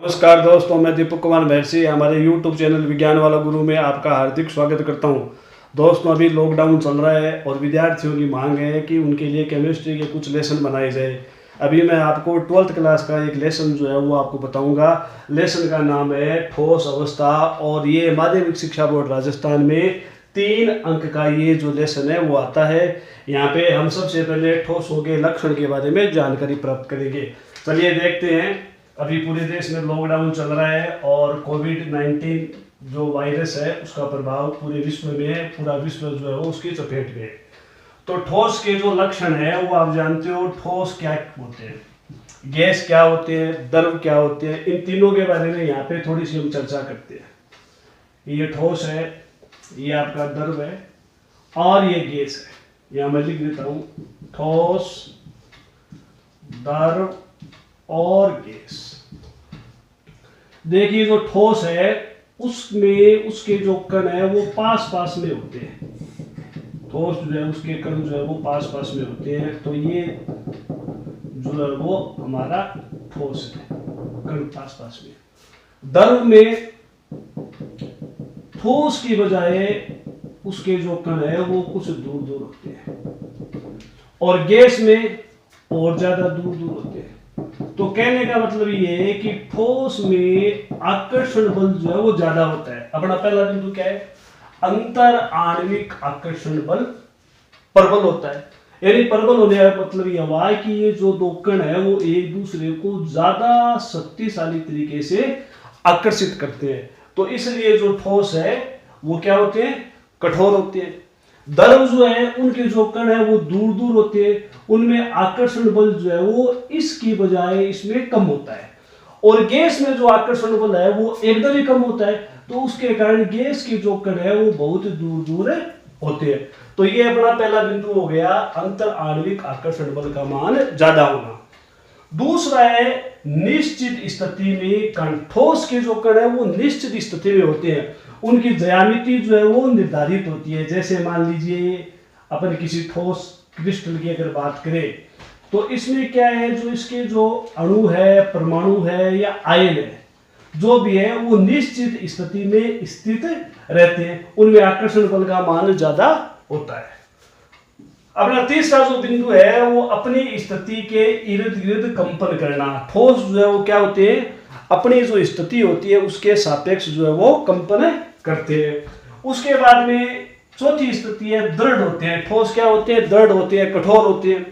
नमस्कार दोस्तों, मैं दीपक कुमार महर्षि हमारे YouTube चैनल विज्ञान वाला गुरु में आपका हार्दिक स्वागत करता हूं। दोस्तों, अभी लॉकडाउन चल रहा है और विद्यार्थियों की मांग है कि उनके लिए केमिस्ट्री के कुछ लेसन बनाए जाए। अभी मैं आपको 12th क्लास का एक लेसन जो है वो आपको बताऊंगा। लेसन का नाम है ठोस अवस्था और ये माध्यमिक शिक्षा बोर्ड राजस्थान में 3 अंक का ये जो लेसन है वो आता है। यहाँ पे हम सबसे पहले ठोसों के लक्षण के बारे में जानकारी प्राप्त करेंगे। चलिए देखते हैं। अभी पूरे देश में लॉकडाउन चल रहा है और कोविड-19 जो वायरस है उसका प्रभाव पूरे विश्व में है। पूरा विश्व जो है वो उसकी चपेट में है। तो ठोस के जो लक्षण है वो आप जानते हो। ठोस क्या होते हैं, गैस क्या होते हैं, द्रव क्या होते हैं, इन तीनों के बारे में यहाँ पे थोड़ी सी हम चर्चा करते हैं। ये ठोस है, ये आपका द्रव है और ये गैस है। यहाँ मैं लिख देता हूँ ठोस, द्रव और गैस। देखिए जो ठोस है उसमें उसके जो कण है वो पास पास में होते हैं। ठोस जो है उसके कण जो है वो पास पास में होते हैं। तो ये जो है वो हमारा ठोस है, कण पास पास में। द्रव में ठोस की बजाय उसके जो कण है वो कुछ दूर दूर होते हैं और गैस में और ज्यादा दूर दूर होते हैं। तो कहने का मतलब ये है कि ठोस में आकर्षण बल जो है वो ज्यादा होता है। अपना पहला बिंदु क्या है, अंतर आणविक आकर्षण बल प्रबल होता है। यानी प्रबल होने का मतलब यह हुआ है कि ये जो दो कण है वो एक दूसरे को ज्यादा शक्तिशाली तरीके से आकर्षित करते हैं। तो इसलिए जो ठोस है वो क्या होते हैं, कठोर होते हैं। द्रव जो है उनके जो कण है वो दूर दूर होते हैं, उनमें आकर्षण बल जो है वो इसकी बजाय इसमें कम होता है। और गैस में जो आकर्षण बल है वो एकदम ही कम होता है। तो उसके कारण गैस के जो कण है वो बहुत दूर दूर होते हैं। तो ये अपना पहला बिंदु हो गया, अंतर आणविक आकर्षण बल का मान ज्यादा होना। दूसरा है निश्चित स्थिति में कण। ठोस के जो कण है वो निश्चित स्थिति में होते हैं, उनकी ज्यामिति जो है वो निर्धारित होती है। जैसे मान लीजिए अपन किसी ठोस क्रिस्टल की अगर बात करें तो इसमें क्या है, जो इसके जो अणु है, परमाणु है या आयन है, जो भी है वो निश्चित स्थिति में स्थित रहते हैं, उनमें आकर्षण बल का मान ज्यादा होता है। अपना तीसरा जो बिंदु है वो अपनी स्थिति के इर्द गिर्द कंपन करना। ठोस जो है वो क्या होते हैं, अपनी जो स्थिति होती है उसके सापेक्ष जो है वो कंपन करते हैं। उसके बाद में चौथी स्थिति है दृढ़ होते हैं। ठोस क्या होते हैं, दृढ़ होते हैं, कठोर होते हैं।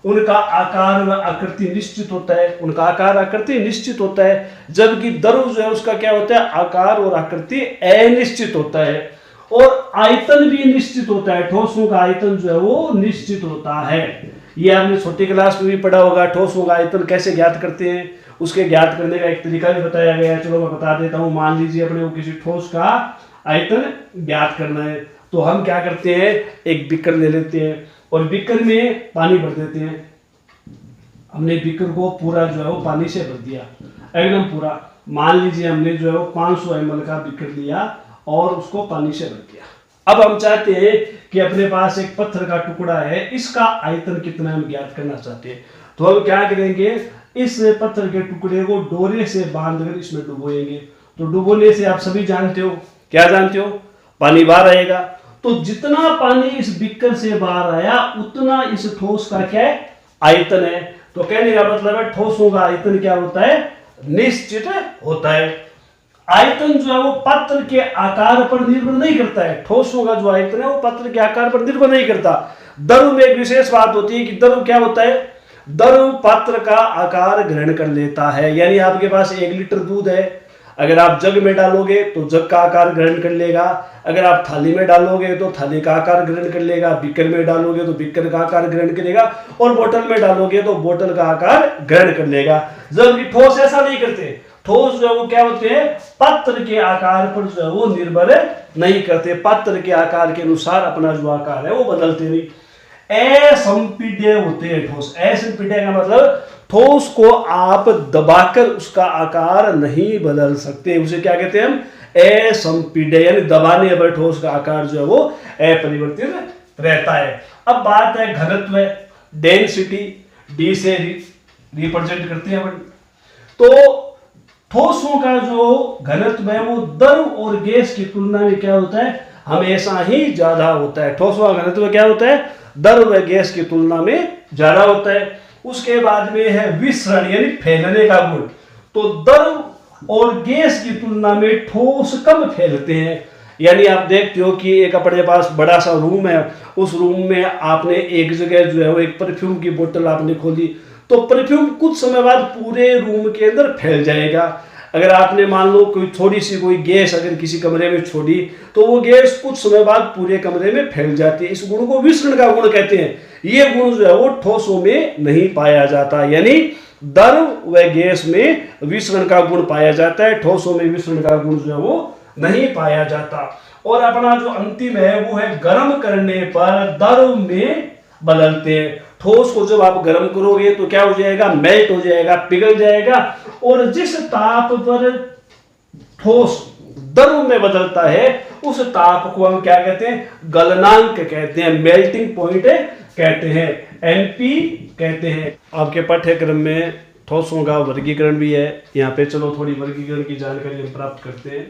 उनका आकार व आकृति निश्चित होता है, उनका आकार आकृति निश्चित होता है। जबकि द्रव जो है उसका क्या होता है, आकार और आकृति अनिश्चित होता है और आयतन भी निश्चित होता है। ठोसों का आयतन जो है वो निश्चित होता है। ये आपने छोटी क्लास में भी पढ़ा होगा। ठोसों का आयतन कैसे ज्ञात करते हैं, उसके ज्ञात करने का एक तरीका भी बताया गया है। चलो मैं बता देता हूं। मान लीजिए अपने को किसी ठोस का आयतन ज्ञात करना है तो हम क्या करते हैं, एक बीकर ले लेते हैं और बीकर में पानी भर देते हैं। हमने बीकर को पूरा जो है वो पानी से भर दिया, एकदम पूरा। मान लीजिए हमने जो है वो 500 ml का बीकर लिया और उसको पानी से भर दिया। अब हम चाहते हैं कि अपने पास एक पत्थर का टुकड़ा है, इसका आयतन कितना हम ज्ञात करना चाहते हैं। तो हम क्या करेंगे, इस पत्थर के टुकड़े को डोरे से बांधकर इसमें डुबोएंगे। तो डुबोने से आप सभी जानते हो, क्या जानते हो, पानी बाहर आएगा। तो जितना पानी इस बीकर से बाहर आया उतना इस ठोस का क्या है, आयतन है। तो कहने का मतलब है ठोसों का आयतन क्या होता है, निश्चित होता है। आयतन जो है वो पात्र के आकार पर निर्भर नहीं करता है। ठोसों का जो आयतन है वो पात्र के आकार पर निर्भर नहीं करता। द्रव में एक विशेष बात होती है कि द्रव क्या होता है, द्रव पात्र का आकार ग्रहण कर लेता है। यानी आपके पास 1 लीटर दूध है, अगर आप जग में डालोगे तो जग का आकार ग्रहण कर लेगा, अगर आप थाली में डालोगे तो थाली का आकार ग्रहण कर लेगा, बीकर में डालोगे तो बीकर का आकार ग्रहण करेगा और बोतल में डालोगे तो बोतल का आकार ग्रहण कर लेगा। जबकि ठोस ऐसा नहीं करते। ठोस जो है वो क्या होते हैं, पात्र के आकार पर जो है वो निर्भर नहीं करते। पात्र के आकार के अनुसार अपना जो आकार है वो बदलते नहीं। असंपीड्य होते हैं ठोस। असंपीड्य का मतलब ठोस को आप दबाकर उसका आकार नहीं बदल सकते, उसे क्या कहते हैं हम, असंपीड्य। यानी दबाने पर ठोस का आकार जो है वो अपरिवर्तित रहता है। अब बात है घनत्व, डेंसिटी, डी से रिप्रेजेंट करते हैं अपन। तो ठोसों का जो घनत्व है वो द्रव और गैस की तुलना में क्या होता है, हमेशा ही ज्यादा होता है। ठोसों का घनत्व क्या होता है, द्रव व गैस की तुलना में ज्यादा होता है। उसके बाद में है विसरण यानी फैलने का गुण। तो द्रव और गैस की तुलना में ठोस कम फैलते हैं। यानी आप देखते हो कि एक अपने पास बड़ा सा रूम है, उस रूम में आपने एक जगह जो है वो एक परफ्यूम की बोतल आपने खोली, तो परफ्यूम कुछ समय बाद पूरे रूम के अंदर फैल जाएगा। अगर आपने मान लो कोई थोड़ी सी कोई गैस अगर किसी कमरे में छोड़ी, तो वो गैस कुछ समय बाद पूरे कमरे में फैल जाती है। इस गुण को विसरण का गुण कहते हैं। ये गुण जो है वो ठोसों में नहीं पाया जाता, यानी द्रव व गैस में विसरण का गुण पाया जाता है, ठोसों में विसरण का गुण जो है वो नहीं पाया जाता। और अपना जो अंतिम है वो है गर्म करने पर द्रव में बदलते हैं। ठोस को जब आप गर्म करोगे तो क्या हो जाएगा, मेल्ट हो जाएगा, पिघल जाएगा। और जिस ताप पर ठोस द्रव में बदलता है उस ताप को हम क्या कहते हैं, गलनांक कहते हैं, मेल्टिंग पॉइंट कहते हैं, एनपी कहते हैं। आपके पाठ्यक्रम में ठोसों का वर्गीकरण भी है, यहाँ पे चलो थोड़ी वर्गीकरण की जानकारी हम प्राप्त करते हैं।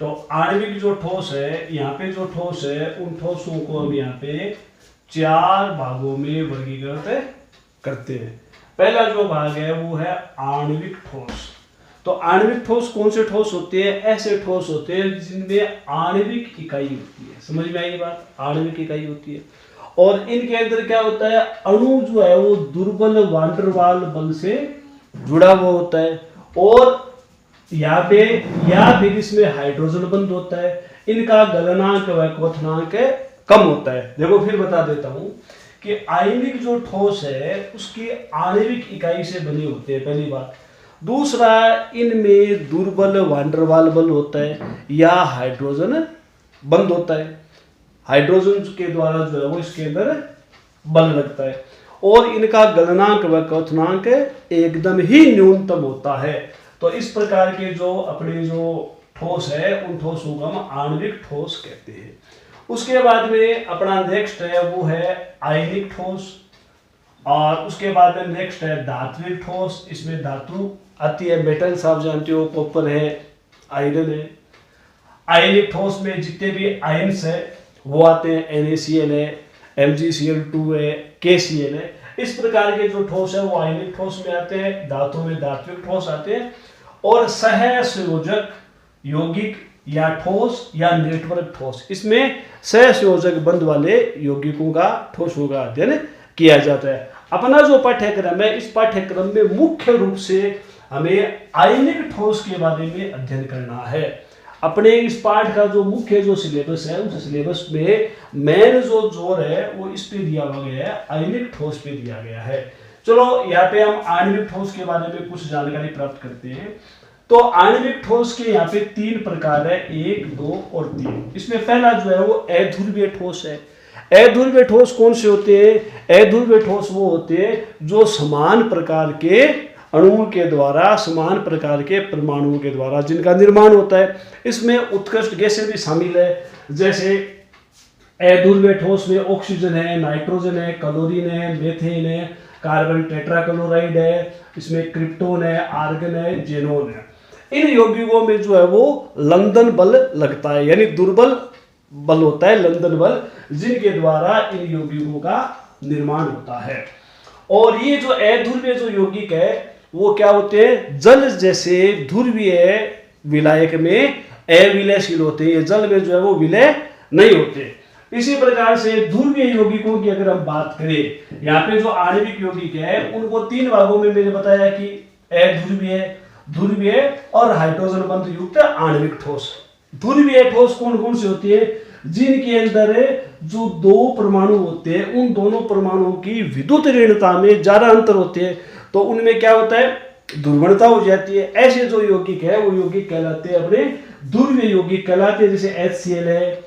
तो आणविक जो ठोस है, यहाँ पे जो ठोस है उन ठोसों को हम यहाँ पे 4 भागों में वर्गीकृत करते हैं। पहला जो भाग है वो है आणविक ठोस। तो आणविक ठोस कौन से ठोस होते हैं, ऐसे ठोस होते हैं जिनमें आणविक इकाई होती है। समझ में आई बात, आणविक इकाई होती है। और इनके अंदर क्या होता है, अणु जो है वो दुर्बल वांडरवाल बल से जुड़ा हुआ होता है, और यहाँ पे या फिर इसमें हाइड्रोजन बंध होता है। इनका गलनांक व क्वथनांक कम होता है। देखो फिर बता देता हूं कि आयनिक जो ठोस है उसकी आणविक इकाई से बने होते हैं, पहली बात। दूसरा, इनमें दुर्बल वांडरवाल बल होता है या हाइड्रोजन बंध होता है। हाइड्रोजन के द्वारा जो है वो इसके अंदर बल लगता है, और इनका गलनांक व क्वथनांक एकदम ही न्यूनतम होता है। तो इस प्रकार के जो अपने जो ठोस है उन ठोसों को हम आणविक ठोस कहते हैं। उसके बाद में अपना नेक्स्ट है वो है आयनिक ठोस, और उसके बाद में नेक्स्ट है धात्विक ठोस। इसमें धातु आती है, मेटल्स आप जानते हो, कॉपर है, आयरन है। आयनिक ठोस में जितने भी आयन्स है वो आते हैं, NaCl है, MgCl2 है, KCl है। इस प्रकार के जो ठोस है वो आयनिक ठोस में आते हैं। धातु में धात्विक ठोस आते हैं। और सहसंयोजक यौगिक या ठोस या नेटवर्क ठोस, इसमें सहसंयोजक बंध वाले यौगिकों का ठोसों का अध्ययन किया जाता है। अपना जो पाठ्यक्रम है, इस पाठ्यक्रम में मुख्य रूप से हमें आयनिक ठोस के बारे में अध्ययन करना है। अपने इस पाठ का जो मुख्य जो सिलेबस है, उस सिलेबस में मेन जो जोर है वो इस पे दिया हुआ गया है, आयनिक ठोस पे दिया गया है। चलो यहाँ पे हम आणविक ठोस के बारे में कुछ जानकारी प्राप्त करते हैं। तो आणविक ठोस के यहाँ पे 3 प्रकार है, 1, 2 और 3। इसमें पहला जो है वो अध्रुवीय ठोस है। अध्रुवीय ठोस कौन से होते हैं? अध्रुवीय ठोस वो होते हैं जो समान प्रकार के अणुओं के द्वारा, समान प्रकार के परमाणुओं के द्वारा जिनका निर्माण होता है। इसमें उत्कृष्ट गैसें भी शामिल है, जैसे अध्रुवीय ठोस में ऑक्सीजन है, नाइट्रोजन है, क्लोरीन है, मेथेन है, कार्बन टेट्राक्लोराइड है, इसमें क्रिप्टोन है, आर्गन है, जेनोन है। इन यौगिकों में जो है वो लंदन बल लगता है, यानी दुर्बल बल होता है, लंदन बल, जिनके द्वारा इन यौगिकों का निर्माण होता है। और ये जो अध्रुवीय जो यौगिक है वो क्या होते हैं? जल जैसे ध्रुवीय विलायक में अविलयशील होते हैं। ये जल में जो है वो विलय नहीं होते। इसी प्रकार से ध्रुवीय यौगिकों की अगर हम बात करें, यहाँ पे जो आणविक यौगिक है उनको 3 भागों में मैंने बताया कि अध्रुवीय, ध्रुवीय और हाइड्रोजन बंध युक्त आणविक ठोस। ध्रुवीय ठोस कौन कौन से होती है? जिनके अंदर जो 2 परमाणु होते हैं उन दोनों परमाणुओं की विद्युत ऋणता में ज्यादा अंतर होते हैं, तो उनमें क्या होता है? ध्रुवणता हो जाती है। ऐसे जो यौगिक है वो यौगिक कहलाते हैं अपने ध्रुवीय यौगिक कहलाते हैं, जैसे HCl है,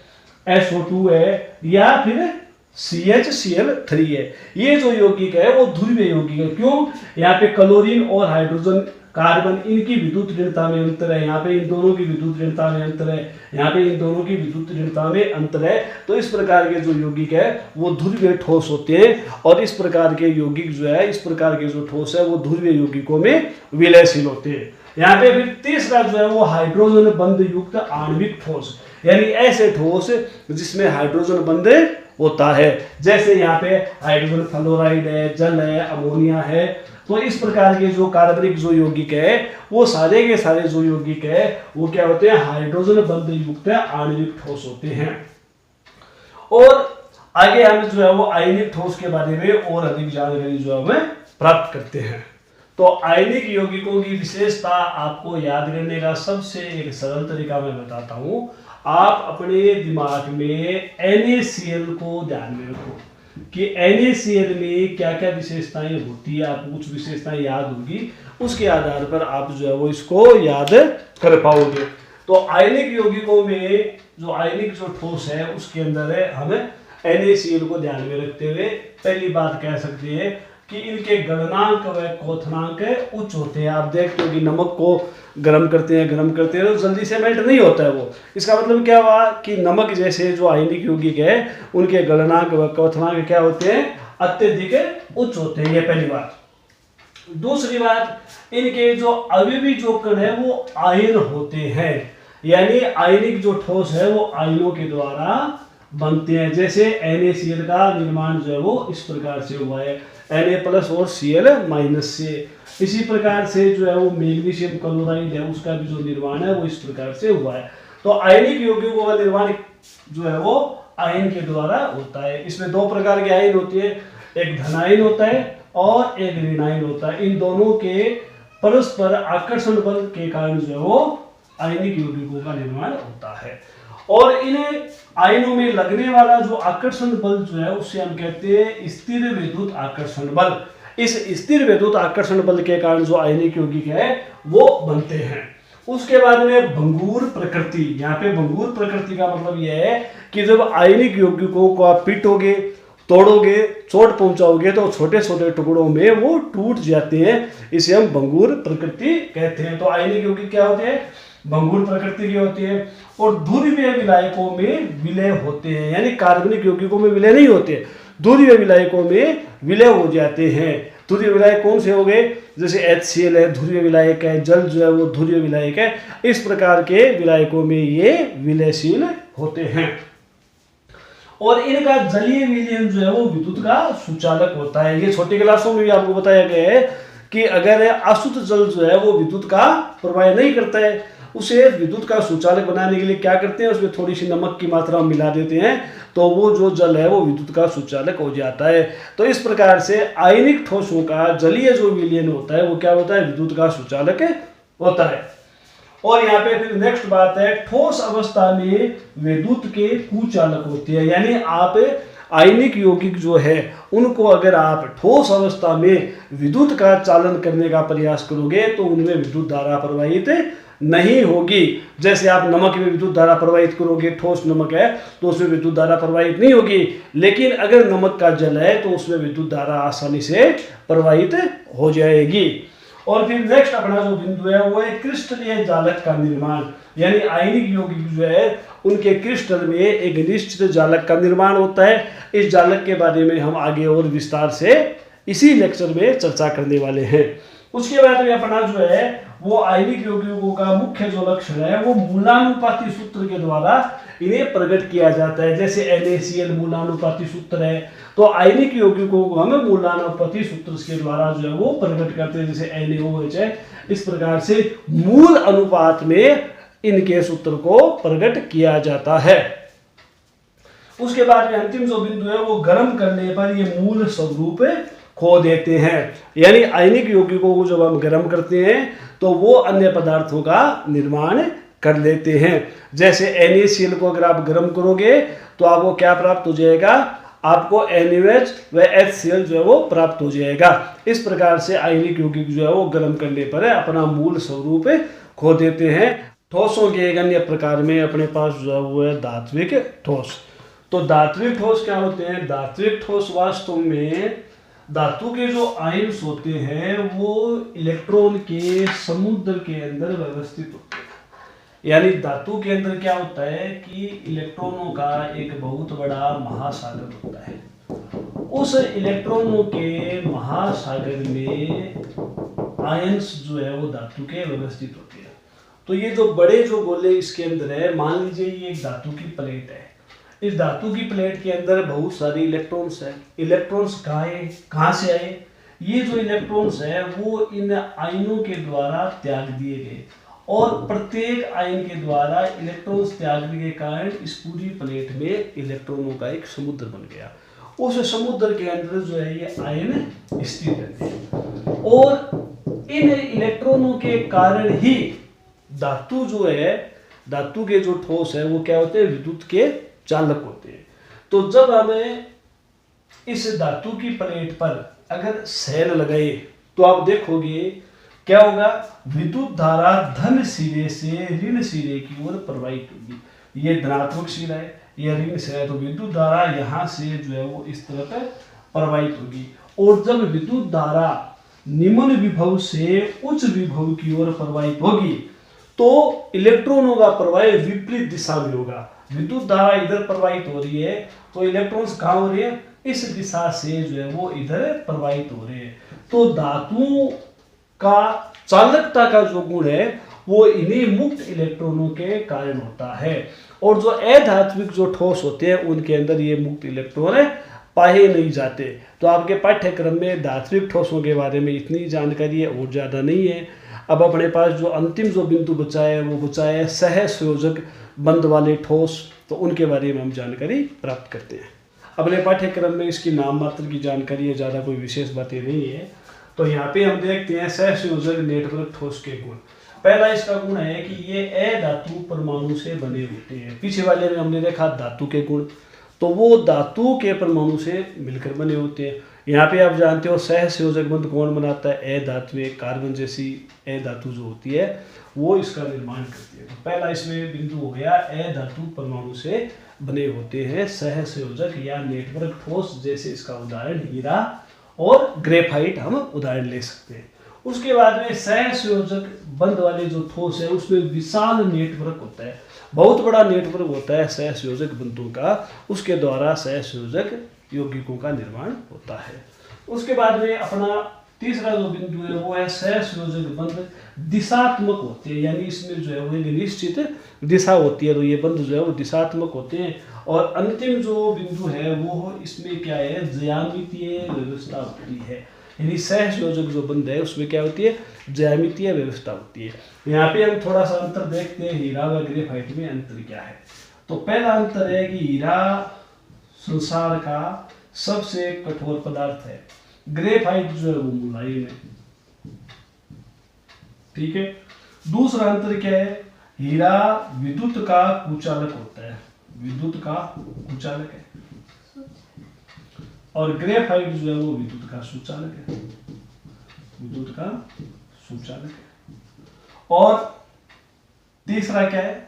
SO2 है, या फिर CHCl3 है। ये जो यौगिक है वो ध्रुवीय यौगिक है। क्यों? यहाँ पे क्लोरीन और हाइड्रोजन, कार्बन, इनकी विद्युत ऋणता में अंतर है, यहाँ पे इन दोनों की विद्युत ऋणता में अंतर है, यहाँ पे इन दोनों की विद्युत ऋणता में अंतर है। तो इस प्रकार के जो यौगिक है वो ध्रुवीय ठोस होते हैं, और इस प्रकार के यौगिक जो है, इस प्रकार के जो ठोस है वो ध्रुवीय यौगिकों में विलयशील होते हैं। यहाँ पे फिर तीसरा जो है वो हाइड्रोजन बंध युक्त आणविक ठोस, यानी ऐसे ठोस जिसमें हाइड्रोजन बंध होता है, जैसे यहाँ पे हाइड्रोजन फ्लोराइड है, जल है, अमोनिया है। तो इस प्रकार के जो कार्बनिक जो यौगिक है वो सारे के सारे जो यौगिक है वो क्या होते हैं, हाइड्रोजन बंध युक्त आणविक ठोस होते हैं। और आगे हम जो है वो आयनिक ठोस के बारे में और अधिक जानकारी जो है हमें प्राप्त करते हैं। तो आयनिक यौगिकों की विशेषता आपको याद करने का सबसे एक सरल तरीका मैं बताता हूं। आप अपने दिमाग में NaCl को ध्यान में रखो कि NaCl में क्या क्या विशेषताएं होती है, आपको कुछ विशेषताएं याद होगी, उसके आधार पर आप जो है वो इसको याद कर पाओगे। तो आयनिक यौगिकों में जो आयनिक जो ठोस है उसके अंदर है हमें NaCl को ध्यान में रखते हुए पहली बात कह सकते हैं कि इनके गलनांक व क्वथनांक उच्च होते हैं। आप देखते हो कि नमक को गर्म करते हैं तो जल्दी से मेल्ट नहीं होता है वो। इसका मतलब क्या हुआ कि नमक जैसे जो आयनिक यौगिक है उनके गलनांक व क्वथनांक क्या होते हैं, अत्यधिक उच्च होते हैं। ये पहली बात। दूसरी बात, इनके जो अवयवी जो कण है वो आयन होते हैं, यानी आयनिक जो ठोस है वो आयनों के द्वारा बनते हैं। जैसे NaCl का निर्माण जो है वो इस प्रकार से हुआ है, Na+ और Cl- से। इसी प्रकार से जो है वो मैग्नीशियम क्लोराइड है उसका भी जो निर्माण है वो इस प्रकार से हुआ है। तो आयनिक यौगिकों का निर्माण जो है वो आयन के द्वारा होता है। इसमें दो प्रकार के आयन होते हैं, एक धनायन होता है और एक ऋणायन होता है। इन दोनों के परस्पर आकर्षण बल के कारण जो है वो आयनिक यौगिकों का निर्माण होता है। और इन आयनों में लगने वाला जो आकर्षण बल जो है उसे हम कहते हैं स्थिर विद्युत आकर्षण बल। इस स्थिर विद्युत आकर्षण बल के कारण जो आयनिक यौगिक है वो बनते हैं। उसके बाद में भंगुर प्रकृति। यहाँ पे भंगुर प्रकृति का मतलब यह है कि जब आयनिक यौगिकों को आप पीटोगे, तोड़ोगे, चोट पहुंचाओगे तो छोटे छोटे टुकड़ों में वो टूट जाते हैं। इसे हम भंगुर प्रकृति कहते हैं। तो आयनिक यौगिक क्या होते हैं, भंगुर प्रकृति की होती है। और ध्रुवीय विलायकों में विलय होते हैं, यानी कार्बनिक यौगिकों में विलय नहीं होते, ध्रुवीय विलायकों में विलय हो जाते हैं। ध्रुवीय विलायक कौन से हो गए, जैसे HCl है ध्रुवीय विलायक है, जल जो है वो ध्रुवीय विलायक है। इस प्रकार के विलायकों में ये विलयशील होते हैं। और इनका जलीय विलयन जो है वो विद्युत का सुचालक होता है। ये छोटी क्लासों में भी आपको बताया गया है कि अगर अशुद्ध जल जो है वो विद्युत का प्रवाह नहीं करता है, उसे विद्युत का सुचालक बनाने के लिए क्या करते हैं, उसमें थोड़ी सी नमक की मात्रा मिला देते हैं तो वो जो जल है वो विद्युत का सुचालक हो जाता है। तो इस प्रकार से आयनिक ठोसों का जलीय जो विलयन होता है वो क्या होता है, विद्युत का सुचालक होता है। और यहाँ पे फिर नेक्स्ट बात है, ठोस अवस्था में विद्युत के कुचालक होते हैं। यानी आप आयनिक यौगिक जो है उनको अगर आप ठोस अवस्था में विद्युत का चालन करने का प्रयास करोगे तो उनमें विद्युत धारा प्रवाहित नहीं होगी। जैसे आप नमक में विद्युत धारा प्रवाहित करोगे, ठोस नमक है तो उसमें विद्युत धारा प्रवाहित नहीं होगी, लेकिन अगर नमक का जल है तो उसमें विद्युत धारा आसानी से प्रवाहित हो जाएगी। और फिर नेक्स्ट अपना जो बिंदु है वो है क्रिस्टलीय जालक का निर्माण। यानी आयनिक यौगिक जो है उनके क्रिस्टल में एक निश्चित जालक का निर्माण होता है। इस जालक के बारे में हम आगे और विस्तार से इसी लेक्चर में चर्चा करने वाले हैं। उसके बाद में अपना जो है वो आयनिक यौगिकों का मुख्य जो लक्षण है वो मूलानुपाती सूत्र के द्वारा इन्हें प्रकट किया जाता है। जैसे NaCl मूलानुपाती सूत्र है, तो आयनिक यौगिकों को हम मूलानुपाती सूत्र के द्वारा जो है वो प्रकट करते हैं, जैसे NaOH है। इस प्रकार से मूल अनुपात में इनके सूत्र को प्रकट किया जाता है। उसके बाद में अंतिम जो बिंदु है वो गर्म करने पर ये मूल स्वरूप खो देते हैं। यानी आयनिक यौगिकों को जब हम गर्म करते हैं तो वो अन्य पदार्थों का निर्माण कर लेते हैं। जैसे NaCl को अगर आप गर्म करोगे तो आपको क्या प्राप्त हो जाएगा, आपको NaOH व HCl जो है वो प्राप्त हो जाएगा। इस प्रकार से आयनिक यौगिक जो है वो गर्म करने पर अपना मूल स्वरूप खो देते हैं। ठोसों के एक अन्य प्रकार में अपने पास जो है वो है धात्विक ठोस। तो धात्विक ठोस क्या होते हैं, धात्विक ठोस वास्तव में धातु के जो आयन्स होते हैं वो इलेक्ट्रॉन के समुद्र के अंदर व्यवस्थित होते हैं। यानी धातु के अंदर क्या होता है कि इलेक्ट्रॉनों का एक बहुत बड़ा महासागर होता है। उस इलेक्ट्रॉनों के महासागर में आयंस जो है वो धातु के व्यवस्थित होते हैं। तो ये जो बड़े जो गोले इसके अंदर है, मान लीजिए ये एक धातु की प्लेट है, इस धातु की प्लेट के अंदर बहुत सारे इलेक्ट्रॉन्स है। इलेक्ट्रॉन्स कहाँ से आए? ये जो इलेक्ट्रॉन्स है वो इन आयनों के द्वारा त्याग दिए गए, और प्रत्येक आयन के द्वारा इलेक्ट्रॉन्स त्यागने के कारण इस पूरी प्लेट में इलेक्ट्रॉनों का एक समुद्र बन गया। उस समुद्र के अंदर जो है ये आयन स्थित रहते हैं, और इन इलेक्ट्रॉनों के कारण ही धातु जो है, धातु के जो ठोस है वो क्या होते हैं? विद्युत के चालक होते हैं। तो जब हमें इस धातु की प्लेट पर अगर सेल लगाए तो आप देखोगे क्या होगा? विद्युत धारा धन सिरे से ऋण सिरे की ओर प्रवाहित होगी। ये धनात्मक सिरा है, ये ऋण सिरा है, तो विद्युत धारा यहाँ से जो है वो इस तरफ प्रवाहित होगी। और जब विद्युत धारा निम्न विभव से उच्च विभव की ओर प्रवाहित होगी तो इलेक्ट्रॉनों का प्रवाह विपरीत दिशा में होगा। विद्युत धारा इधर प्रवाहित हो रही है तो इलेक्ट्रॉन्स कहाँ हो रहे हैं? इस दिशा से जो है वो इधर प्रवाहित हो रहे हैं। तो धातुओं का चालकता का जो गुण है वो इन्हीं मुक्त इलेक्ट्रॉनों के कारण होता है, और जो अधात्विक जो ठोस होते हैं उनके अंदर ये मुक्त इलेक्ट्रॉन पाए नहीं जाते। तो आपके पाठ्यक्रम में धात्विक ठोसों के बारे में इतनी जानकारी है और ज़्यादा नहीं है। अब अपने पास जो अंतिम जो बिंदु बचा है वो बचा है सहसंयोजक बंध वाले ठोस, तो उनके बारे में हम जानकारी प्राप्त करते हैं। अपने पाठ्यक्रम में इसकी नाम मात्र की जानकारी है, ज़्यादा कोई विशेष बातें नहीं है। तो यहाँ पे हम देखते हैं सहसंयोजक नेटवर्क ठोस के गुण। पहला इसका गुण है कि ये अधातु परमाणु से बने होते हैं। पीछे वाले में हमने देखा धातु के गुण, तो वो धातु के परमाणु से मिलकर बने होते हैं। यहाँ पे आप जानते हो सहसंयोजक बंध कौन बनाता है? अधातु, कार्बन जैसी अधातु जो होती है वो इसका निर्माण करती है। तो पहला इसमें बिंदु हो गया, अधातु परमाणु से बने होते हैं सहसंयोजक या नेटवर्क ठोस। जैसे इसका उदाहरण हीरा और ग्रेफाइट हम उदाहरण ले सकते हैं। उसके बाद में सहसंयोजक बंध वाले जो ठोस है उसमें विशाल नेटवर्क होता है, बहुत बड़ा नेटवर्क होता है सहसंयोजक बंधों का, उसके द्वारा सहसंयोजक यौगिकों का निर्माण होता है। उसके बाद में अपना तीसरा जो बिंदु है वो है सहसंयोजक बंध दिशात्मक होते हैं, यानी इसमें जो है वो एक निश्चित दिशा होती है, तो ये बंध जो है वो दिशात्मक होते हैं। और अंतिम जो बिंदु है वो इसमें क्या है? ज्यामितीय व्यवस्था होती है, यानी सहसंयोजक जो बंध है उसमें क्या होती है? ज्यामितीय व्यवस्था होती है। यहाँ पे हम थोड़ा सा अंतर देखते हैं, हीरा व ग्रेफाइट में अंतर क्या है। तो पहला अंतर है कि हीरा संसार का सबसे कठोर पदार्थ है, ग्रेफाइट जो है वो मुलायम है। ठीक है। दूसरा अंतर क्या है? हीरा विद्युत का कुचालक होता है, विद्युत का कुचालक है, और ग्रेफाइट जो है वो विद्युत का सुचालक है, विद्युत का सुचालक है। और तीसरा क्या है?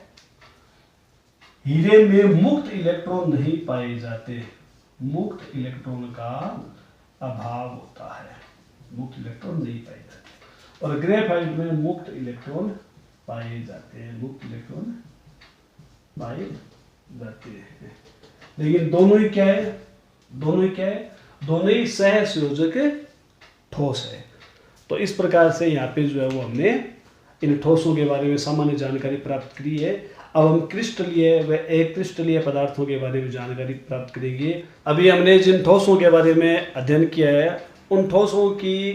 हीरे में मुक्त इलेक्ट्रॉन नहीं पाए जाते, मुक्त इलेक्ट्रॉन का अभाव होता है, मुक्त इलेक्ट्रॉन नहीं पाए जाते। और ग्रेफाइट में मुक्त इलेक्ट्रॉन पाए जाते हैं, मुक्त इलेक्ट्रॉन पाए जाते हैं। लेकिन दोनों ही क्या है? दोनों ही क्या है? दोनों ही सहसंयोजक ठोस है। तो इस प्रकार से यहाँ पे जो है वो हमने इन ठोसों के बारे में सामान्य जानकारी प्राप्त करी है। अब हम क्रिस्टलीय व अक्रिस्टलीय पदार्थों के बारे में जानकारी प्राप्त करेंगे। अभी हमने जिन ठोसों के बारे में अध्ययन किया है उन ठोसों की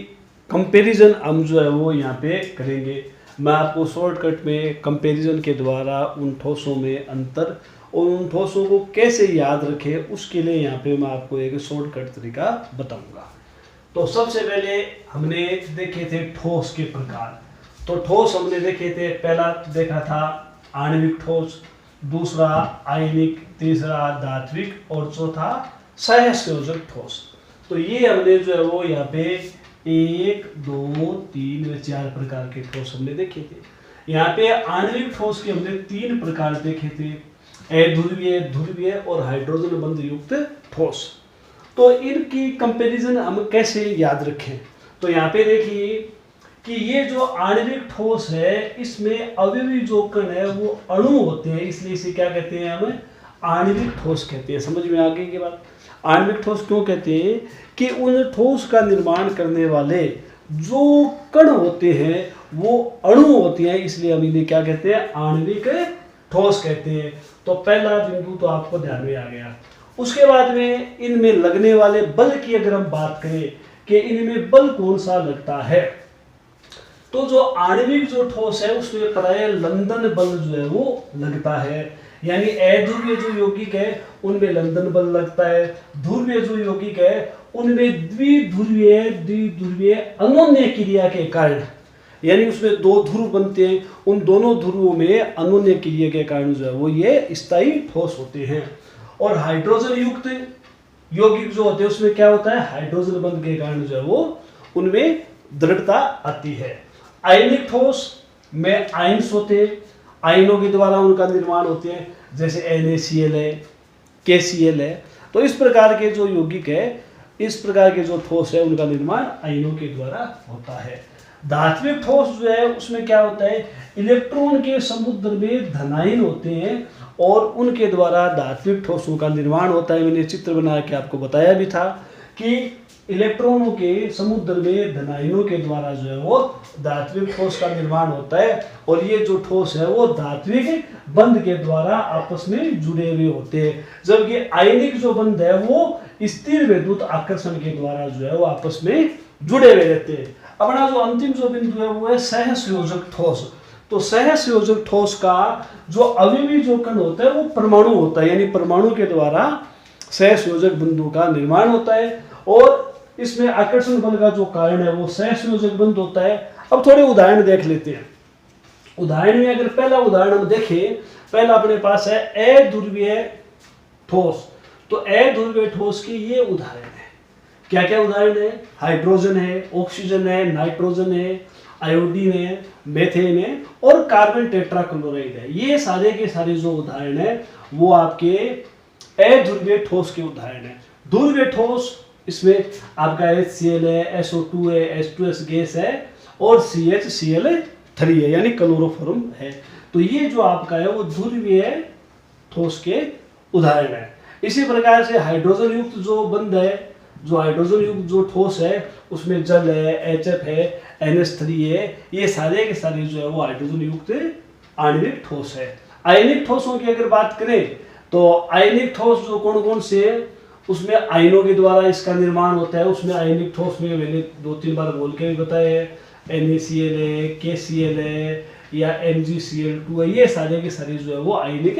कंपैरिजन हम जो है वो यहाँ पे करेंगे। मैं आपको शॉर्टकट में कंपैरिजन के द्वारा उन ठोसों में अंतर और उन ठोसों को कैसे याद रखें उसके लिए यहाँ पे मैं आपको एक शॉर्टकट तरीका बताऊंगा। तो सबसे पहले हमने देखे थे ठोस के प्रकार। तो ठोस हमने देखे थे, पहला देखा था आणविक ठोस, दूसरा आयनिक, तीसरा धात्विक और चौथा सहसंयोजक ठोस। तो ये हमने जो है वो यहाँ पे 1, 2, 3 व 4 प्रकार के ठोस हमने देखे थे। यहाँ पे आणविक ठोस के हमने 3 प्रकार देखे थे, अध्रुवीय, ध्रुवीय और हाइड्रोजन बंध युक्त ठोस। तो इनकी कंपैरिजन हम कैसे याद रखें? तो यहाँ पे देखिए कि ये जो आणविक ठोस है इसमें अवयवी जो कण है वो अणु होते हैं, इसलिए इसे क्या कहते हैं? हम आणविक ठोस कहते हैं। समझ में आ गई की बात? आणविक ठोस क्यों कहते हैं? कि उन ठोस का निर्माण करने वाले जो कण होते हैं वो अणु होते हैं, इसलिए हम इन्हें क्या कहते हैं, आणविक ठोस कहते हैं। तो पहला बिंदु तो आपको ध्यान में आ गया। उसके बाद में इनमें लगने वाले बल की अगर हम बात करें कि इनमें बल कौन सा लगता है, तो जो आणविक जो ठोस है उसमें प्राय लंदन बल जो है वो लगता है, यानी अध्रुवीय जो यौगिक है उनमें लंदन बल लगता है, ध्रुवीय जो यौगिक है उनमें द्विध्रुवीय अनोन्य क्रिया के कारण, यानी उसमें दो ध्रुव बनते हैं, उन दोनों ध्रुवों में अनोन्य क्रिया के कारण जो है वो ये स्थायी ठोस होते हैं। और हाइड्रोजन युक्त यौगिक जो होते हैं उसमें क्या होता है, हाइड्रोजन बंध के कारण जो है वो उनमें दृढ़ता आती है। आयनिक ठोस में आयन्स होते हैं, आयनों के द्वारा उनका निर्माण होते हैं, जैसे NaCl है, KCl है। तो इस प्रकार के जो यौगिक है, इस प्रकार के जो ठोस है उनका निर्माण आयनों के द्वारा होता है। धात्विक ठोस जो है उसमें क्या होता है, इलेक्ट्रॉन के समुद्र में धनायन होते हैं और उनके द्वारा धात्विक ठोसों का निर्माण होता है। मैंने चित्र बना के आपको बताया भी था कि इलेक्ट्रॉनों के समुद्र में धनायनों के द्वारा जो है वो धात्विक ठोस का निर्माण होता है, और ये जो ठोस है वो धात्विक बंध के द्वारा आपस में जुड़े हुए होते हैं, जबकि आयनिक जो बंध है वो स्थिर विद्युत आकर्षण के द्वारा जो है वो आपस में जुड़े हुए रहते हैं। अपना जो अंतिम जो बिंदु है वो है सहसंयोजक ठोस। तो सहसंयोजक ठोस का जो अवयवी जो कण होता है वो परमाणु होता है, यानी परमाणु के द्वारा सहसंयोजक बिंदु का निर्माण होता है, और इसमें आकर्षण बल का जो कारण है वो सहसंयोजक बंध होता है। अब थोड़े उदाहरण देख लेते हैं। उदाहरण में अगर पहला उदाहरण हम देखें, पहला अपने पास है अध्रुवीय ठोस। तो अध्रुवीय ठोस के ये उदाहरण है, क्या क्या उदाहरण है, हाइड्रोजन है, ऑक्सीजन है, नाइट्रोजन है, आयोडीन है, मेथेन है और कार्बन टेट्राक्लोराइड है। ये सारे के सारे जो उदाहरण है वो आपके अध्रुवीय ठोस के उदाहरण है। ध्रुवीय ठोस, इसमें आपका HCl है, SO2 है, H2S गैस है और CHCl3 है, यानी क्लोरोफॉर्म है। तो ये जो आपका है वो ध्रुवीय ठोस के उदाहरण है। इसी प्रकार से हाइड्रोजन युक्त जो बंध है, जो हाइड्रोजन युक्त जो ठोस है उसमें जल है, HF है, NH3 है, ये सारे के सारे जो है वो हाइड्रोजन युक्त आणविक ठोस है। आयनिक ठोसों की अगर बात करें तो आयनिक ठोस जो कौन कौन से है, उसमें आयनों के द्वारा इसका निर्माण होता है। उसमें आयनिक ठोस में मैंने 2-3 बार बोल के भी बताया है, NaCl है, KCl है या MgCl2 है, ये सारे के सारे जो है वो आयनिक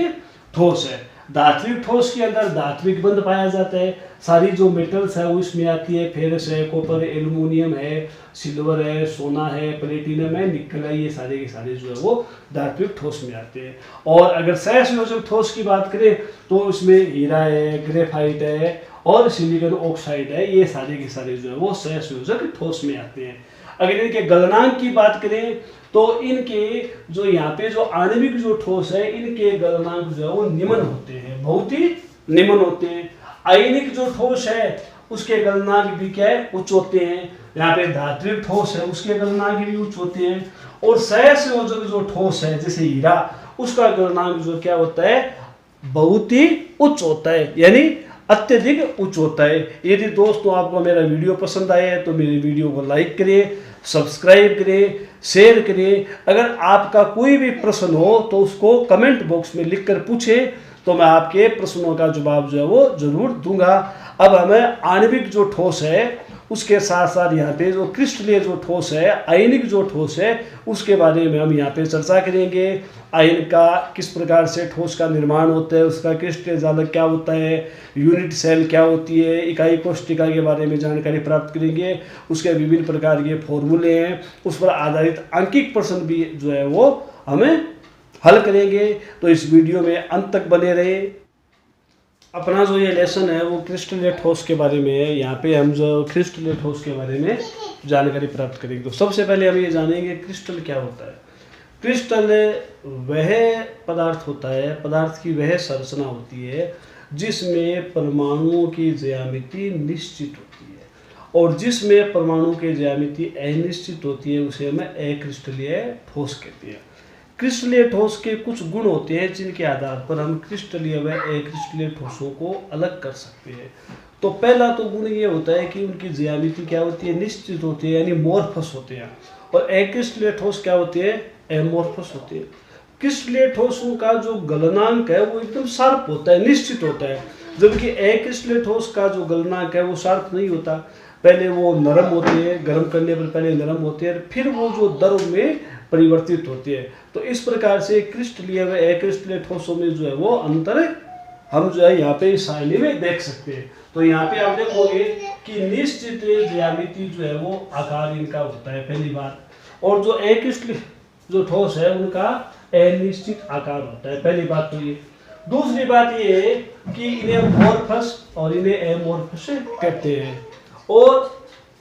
ठोस है। धात्विक ठोस के अंदर धात्विक बंध पाया जाता है, सारी जो मेटल्स है वो इसमें आती है, फेरस है, कॉपर, एल्युमिनियम है, सिल्वर है, सोना है, प्लेटिनम है, निकल है, ये सारे के सारे जो है वो धात्विक ठोस में आते हैं। और अगर सहसंयोजक ठोस की बात करें तो उसमें हीरा है, ग्रेफाइट है और सिलिकॉन ऑक्साइड है, ये सारे के सारे जो है वो सहसंयोजक ठोस में आते हैं। अगर इनके गलनांक की बात करें तो इनके जो यहाँ पे जो आणविक जो ठोस है इनके गलनांक जो है वो निम्न होते हैं, बहुत ही निम्न होते हैं। आयनिक जो ठोस है उसके गलनांक भी क्या है, उच्च होते हैं। यहाँ पे धात्विक ठोस है उसके गलनांक भी उच्च होते हैं। और सहसंयोजक जो ठोस है जैसे हीरा, उसका गलनांक जो क्या होता है, बहुत ही उच्च होता है, यानी अत्यधिक उच्च होता है। यदि दोस्तों आपको मेरा वीडियो पसंद आया है तो मेरे वीडियो को लाइक करें, सब्सक्राइब करें, शेयर करें। अगर आपका कोई भी प्रश्न हो तो उसको कमेंट बॉक्स में लिखकर पूछें, तो मैं आपके प्रश्नों का जवाब जो है वो जरूर दूंगा। अब हमें आणविक जो ठोस है उसके साथ साथ यहाँ पे जो क्रिस्टलीय जो ठोस है, आयनिक जो ठोस है, उसके बारे में हम यहाँ पे चर्चा करेंगे। आयन का किस प्रकार से ठोस का निर्माण होता है, उसका क्रिस्टलीय जालक क्या होता है, यूनिट सेल क्या होती है, इकाई कोष्ठिका के बारे में जानकारी प्राप्त करेंगे। उसके विभिन्न प्रकार के फॉर्मूले हैं, उस पर आधारित अंकिक प्रश्न भी जो है वो हमें हल करेंगे। तो इस वीडियो में अंत तक बने रहे। अपना जो ये लेसन है वो क्रिस्टलीय ठोस के बारे में है। यहाँ पे हम जो क्रिस्टलीय ठोस के बारे में जानकारी प्राप्त करेंगे। तो सबसे पहले हम ये जानेंगे क्रिस्टल क्या होता है। क्रिस्टल वह पदार्थ होता है, पदार्थ की वह संरचना होती है जिसमें परमाणुओं की ज्यामिति निश्चित होती है, और जिसमें परमाणु की ज्यामिति अनिश्चित होती है उसे हम अक्रिस्टलीय ठोस कहते हैं। क्रिस्टलीय ठोस के कुछ गुण होते हैं जिनके आधार पर हम क्रिस्टलीय व अक्रिस्टलीय ठोसों को अलग कर सकते हैं। तो पहला तो गुण ये होता है कि उनकी ज्यामिति क्या होती है, निश्चित होती है, यानी मोरफस होते हैं। और अक्रिस्टलीय ठोस क्या होती है, एमोरफस होती है। क्रिस्टलीय ठोसों का जो गलनांक है वो एकदम शार्प होता है, निश्चित होता है, जबकि अक्रिस्टलीय ठोस का जो गलनांक है वो शार्प नहीं होता। पहले वो नरम होते हैं, गर्म करने पर पहले नरम होते हैं, फिर वो जो द्रव में परिवर्तित होती है। तो इस प्रकार से क्रिस्टलीय व अक्रिस्टलीय ठोसों में जो है वो अंतर हम जो है यहाँ पे इस सारणी में देख सकते हैं। तो यहाँ पे आप देखोगे कि निश्चित ज्यामिति जो है वो आकार इनका होता है, पहली बात। और जो अक्रिस्टलीय जो ठोस है उनका अनिश्चित आकार होता है, पहली बात तो ये। दूसरी बात ये है कि इन्हें मोरफस और इन्हें एमोरफस कहते हैं। और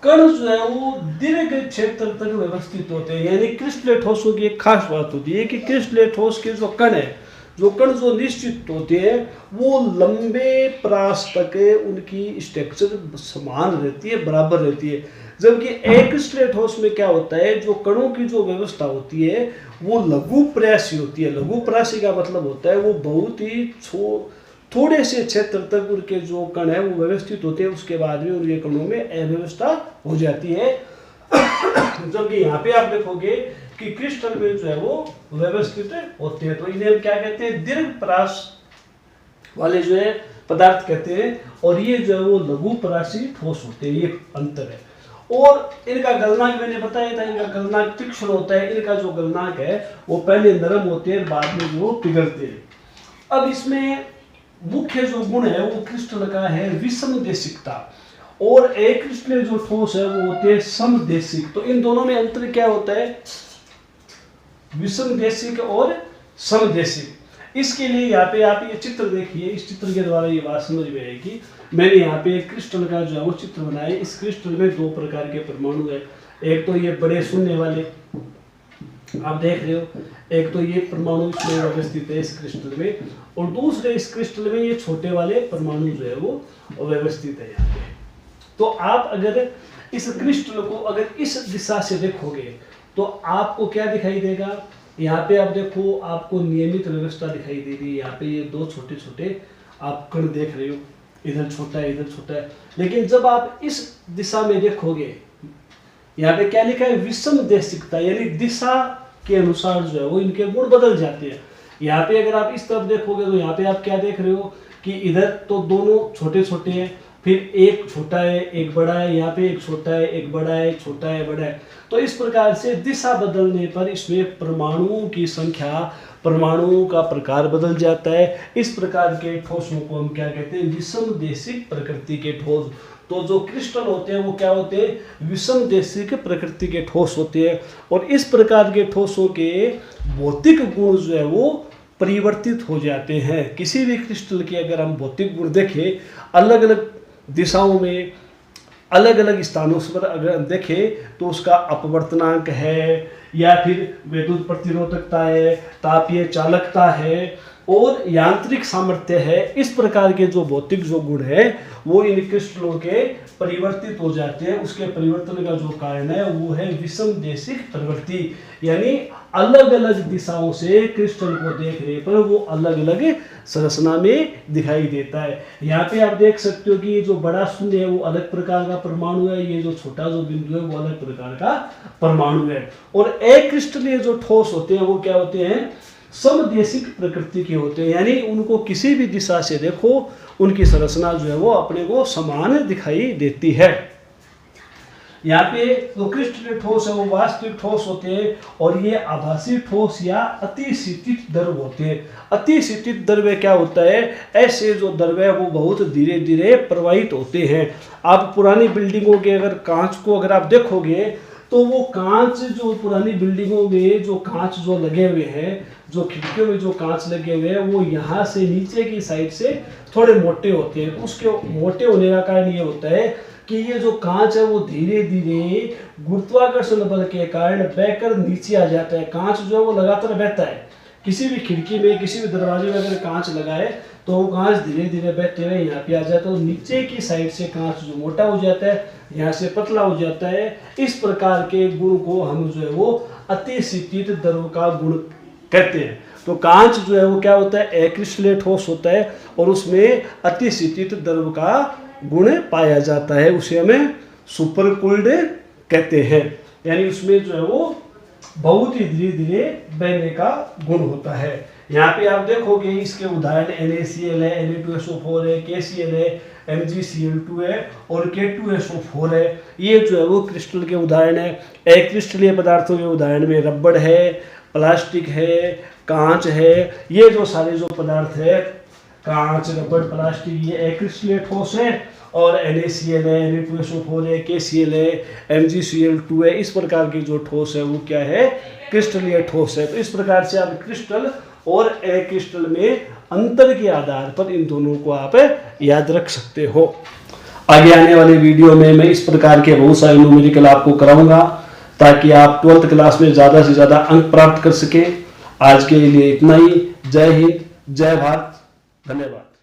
कण जो है वो दीर्घ क्षेत्र तक व्यवस्थित होते हैं, यानी क्रिस्टलीय ठोसों की एक खास बात होती है कि क्रिस्टलीय ठोस के जो कण है, जो कण जो निश्चित होते हैं वो लंबे प्रास तक उनकी स्ट्रक्चर समान रहती है, बराबर रहती है। जबकि अक्रिस्टलीय ठोस में क्या होता है, जो कणों की जो व्यवस्था होती है वो लघु प्रासी होती है। लघु प्रासी का मतलब होता है वो बहुत ही थोड़े से क्षेत्र तक उनके जो कण है वो व्यवस्थित होते हैं, उसके बाद में उनके कणों में अव्यवस्था हो जाती है। जबकि यहाँ पे आप देखोगे कि क्रिस्टल में जो है वो व्यवस्थित होते हैं। तो इन्हें हम क्या कहते हैं, दीर्घ प्रास वाले जो है पदार्थ कहते हैं, और ये जो है वो लघु प्रासी ठोस होते हैं, ये अंतर है। और इनका गलनांक मैंने बताया था, इनका गलनांक तीक्ष्ण होता है। इनका जो गलनांक है वो पहले नरम होते हैं, बाद में जो पिघलते हैं। अब इसमें मुख्य जो गुण है वो क्रिस्टल का है विषमदेशिकता, और अक्रिस्टलीय जो ठोस है वो होते हैं समदेशिक। तो इन दोनों में अंतर क्या होता है, विषमदेशिक और समदेशिक। इसके लिए यहाँ पे आप ये चित्र देखिए, इस चित्र के द्वारा ये बात समझ में आएगी। मैंने यहाँ पे एक क्रिस्टल का जो है वो चित्र बनाया है। इस क्रिस्टल में दो प्रकार के परमाणु है, एक तो ये बड़े शून्य वाले आप देख रहे हो, एक तो ये परमाणु इसमें व्यवस्थित है इस क्रिस्टल में, और दूसरे इस क्रिस्टल में ये छोटे वाले परमाणु जो है वो व्यवस्थित है यहाँ पे। तो आप अगर इस क्रिस्टल को अगर इस दिशा से देखोगे तो आपको क्या दिखाई देगा, यहाँ पे आप देखो आपको नियमित व्यवस्था दिखाई दे रही है। यहाँ पे ये दो छोटे छोटे आप कण देख रहे हो, इधर छोटा है इधर छोटा है। लेकिन जब आप इस दिशा में देखोगे, यहाँ पे क्या लिखा है, विषमदेशिकता, यानी दिशा के अनुसार जो है वो इनके गुण बदल जाते हैं। यहाँ पे अगर आप इस तरफ देखोगे तो यहाँ पे आप क्या देख रहे हो कि इधर तो दोनों छोटे छोटे हैं, फिर एक छोटा है एक बड़ा है, यहाँ पे एक छोटा है एक बड़ा है, छोटा है बड़ा है। तो इस प्रकार से दिशा बदलने पर इसमें परमाणुओं की संख्या, परमाणुओं का प्रकार बदल जाता है। इस प्रकार के ठोसों को हम क्या कहते हैं, विषमदेशिक प्रकृति के ठोस। तो जो क्रिस्टल होते हैं वो क्या होते हैं, विषमदेशिक प्रकृति के ठोस होते हैं। और इस प्रकार के ठोसों के भौतिक गुण जो है वो परिवर्तित हो जाते हैं। किसी भी क्रिस्टल के अगर हम भौतिक गुण देखें, अलग अलग दिशाओं में अलग अलग स्थानों पर अगर देखें तो उसका अपवर्तनांक है, या फिर विद्युत प्रतिरोधकता है, तापीय चालकता है, और यांत्रिक सामर्थ्य है। इस प्रकार के जो भौतिक जो गुण है वो इन क्रिस्टलों के परिवर्तित हो जाते हैं। उसके परिवर्तन का जो कारण है वो है विषमदेशिक प्रवृत्ति, यानी अलग अलग दिशाओं से क्रिस्टल को देखने पर वो अलग अलग संरचना में दिखाई देता है। यहाँ पे आप देख सकते हो कि ये जो बड़ा शून्य है वो अलग प्रकार का परमाणु है, ये जो छोटा जो बिंदु है वो अलग प्रकार का परमाणु है। और अक्रिस्टलीय जो ठोस होते हैं वो क्या होते हैं, समदेशिक प्रकृति के होते हैं, यानी उनको किसी भी दिशा से देखो उनकी संरचना जो है वो अपने को समान दिखाई देती है। यहाँ पे जो क्रिस्टलीय ठोस है वो वास्तविक ठोस होते हैं, और ये आभासी ठोस या अतिशीतित द्रव होते हैं। अतिशीतित द्रव्य क्या होता है, ऐसे जो द्रव्य है वो बहुत धीरे धीरे प्रवाहित होते हैं। आप पुरानी बिल्डिंगों के अगर कांच को अगर आप देखोगे तो वो कांच जो पुरानी बिल्डिंगों में जो कांच जो लगे हुए हैं, जो खिड़कियों में जो कांच लगे हुए हैं, वो यहाँ से नीचे की साइड से थोड़े मोटे होते हैं। उसके मोटे होने का कारण ये होता है कि ये जो कांच है वो धीरे धीरे गुरुत्वाकर्षण बल के कारण बहकर नीचे आ जाता है। कांच जो है वो लगातार बहता है। किसी भी खिड़की में, किसी भी दरवाजे में अगर कांच लगाए तो वो कांच धीरे धीरे बहते हुए यहाँ पे आ जाता है, और नीचे की साइड से कांच जो मोटा हो जाता है, यहाँ से पतला हो जाता है। इस प्रकार के गुण को हम जो है वो अतिशीतित द्रव का गुण कहते हैं। तो कांच जो है वो क्या होता है, अक्रिस्टलीय ठोस होता है, और उसमें अतिशीतित द्रव का गुण पाया जाता है, उसे हमें सुपर कूल्ड कहते हैं। यानी उसमें जो है वो बहुत ही धीरे धीरे बहने का गुण होता है। यहाँ पे आप देखोगे इसके उदाहरण NaCl है, Na2SO4 है, KCl है, MgCl2 है और K2SO4 है। ये जो है वो क्रिस्टल के उदाहरण है। अक्रिस्टलीय पदार्थों के उदाहरण में रबड़ है, प्लास्टिक है, कांच है। ये जो सारे जो पदार्थ है, कांच, रबड़, प्लास्टिक, ये अक्रिस्टलीय ठोस है। और NaCl है, Na2SO4 है, KCl है, MgCl2 है, इस प्रकार की जो ठोस है वो क्या है, क्रिस्टलीय ठोस है। तो इस प्रकार से आप क्रिस्टल और अक्रिस्टल में अंतर के आधार पर इन दोनों को आप याद रख सकते हो। आगे आने वाले वीडियो में मैं इस प्रकार के बहुत सारे न्यूमेरिकल आपको कराऊंगा ताकि आप 12th क्लास में ज़्यादा से ज़्यादा अंक प्राप्त कर सकें। आज के लिए इतना ही। जय हिंद, जय भारत, धन्यवाद।